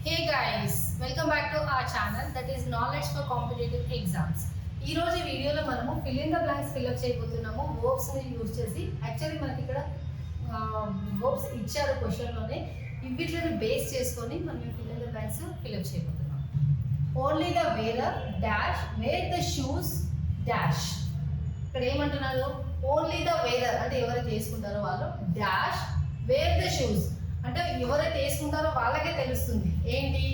Hey guys, welcome back to our channel that is knowledge for competitive exams. ఈ రోజు వీడియోలో మనము fill in the blanks fill up చేయబోతున్నాము verbs ని use చేసి. యాక్చువల్లీ మనకి ఇక్కడ verbs ఇచ్చారు క్వశ్చన్ లోనే. వీటిని బేస్ చేసుకొని మనం fill in the blanks fill up చేయబోతున్నాం. Only the wearer dash wear the shoes dash. ఇక్కడ ఏమంటున్నారు? Only the wearer అంటే ఎవరైతే వేసుకుంటారో వాళ్ళు dash wear the shoes. అంటే ఎవరైతే వేసుకుంటారో వాళ్ళకే తెలుస్తుంది ఏంటి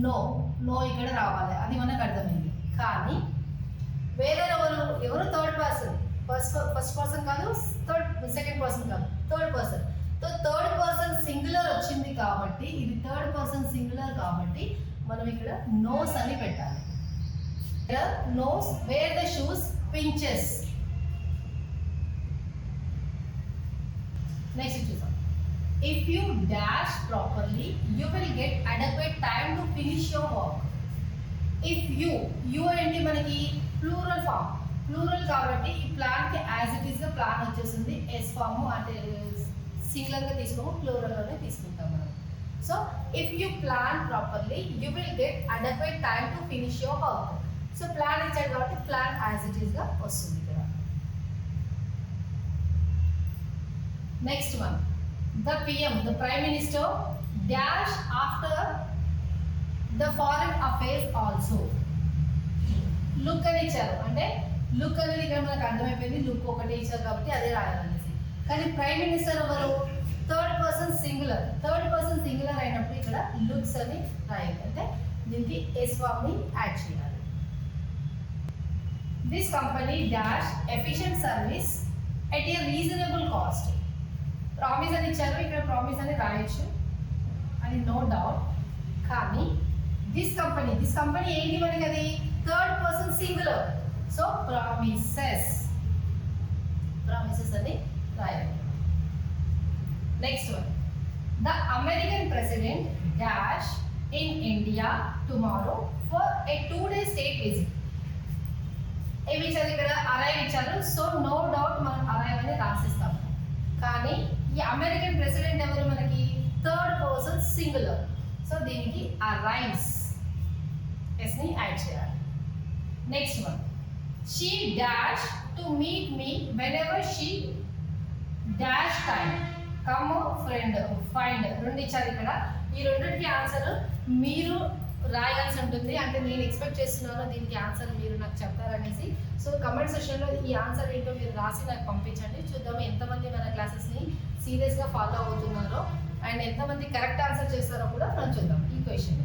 నో నో ఇక్కడ రావాలి అది మనకు అర్థమైంది. కానీ వేరే ఎవరు థర్డ్ పర్సన్ ఫస్ట్ పర్సన్ కాదు సెకండ్ పర్సన్ కాదు third person. Third person singular వచ్చింది కాబట్టి ఇది థర్డ్ పర్సన్ సింగులర్ కాబట్టి మనం ఇక్కడ నోస్ అని పెట్టాలి. Nose wear the shoes pinches. Next చూద్దాం. If you dash properly, you will get adequate time to finish your work. If you ఏంటి మనకి ప్లూరల్ ఫామ్ ప్లూరల్ కాబట్టి ఈ ప్లాన్ కి యాజ్ ఇట్ ఈస్ గా ప్లాన్ వచ్చేసింది ఎస్ ఫామ్ అంటే singular గా తీసుకోము ప్లూరల్ లోనే తీసుకుంటాం మనం. So if you plan properly you will get adequate time to finish your work. So plan ఇచ్చాడు కాబట్టి ప్లాన్ యాజ్ ఇట్ ఈస్ గా వస్తుంది ఇక్కడ. Next one. The PM, the Prime Minister, dash after the foreign affairs also. Look అని ఇచ్చారు అంటే look అనేది ఇక్కడ మనకు అర్థమైపోయింది లుక్ ఒకటి ఇచ్చారు కాబట్టి అదే రాయాలనేసి. కానీ ప్రైమ్ మినిస్టర్ ఎవరు థర్డ్ పర్సన్ సింగులర్ అయినప్పుడు ఇక్కడ లుక్స్ అని రాయాలి అంటే దీనికి ఎస్ ఫామ్ ని యాడ్ చేయాలి. This company dash efficient service at a reasonable cost. Promise అని ఇచ్చారు ఇక్కడ ప్రామిస్ అని రాయొచ్చు అని నో డౌట్. కానీ దిస్ కంపెనీ ఏంటి మనకి అది third person singular. So promises అని రాయాలి. Next one. The American president dash in India tomorrow for a 2 day state visit. ఏమి ఇచ్చారు ఇక్కడ అరైవ్ ఇచ్చారు. సో నో డౌట్ మనం అరైవ్ అని రాసిస్తాం. కానీ ఈ అమెరికన్ ప్రెసిడెంట్ ఎవరు మనకి థర్డ్ పర్సన్ సింగులర్. సో దీనికి అరైవ్స్ ఎస్ ని యాడ్ చేయాలి. Next one. She dash to meet me whenever she dash time come friend find రెండు ఇచ్చారు ఇక్కడ. ఈ రెండింటికి ఆన్సర్ మీరు రాయాల్సి ఉంటుంది. అంటే నేను ఎక్స్పెక్ట్ చేస్తున్నాను దీనికి ఆన్సర్ మీరు నాకు చెప్తారనేసి. సో కమెంట్ సెక్షన్లో ఈ ఆన్సర్ ఏంటో మీరు రాసి నాకు పంపించండి. చూద్దాము ఎంతమంది మన క్లాసెస్ని సీరియస్గా ఫాలో అవుతున్నారో అండ్ ఎంతమంది కరెక్ట్ ఆన్సర్ చేస్తారో కూడా మనం చూద్దాం ఈ క్వశ్చన్.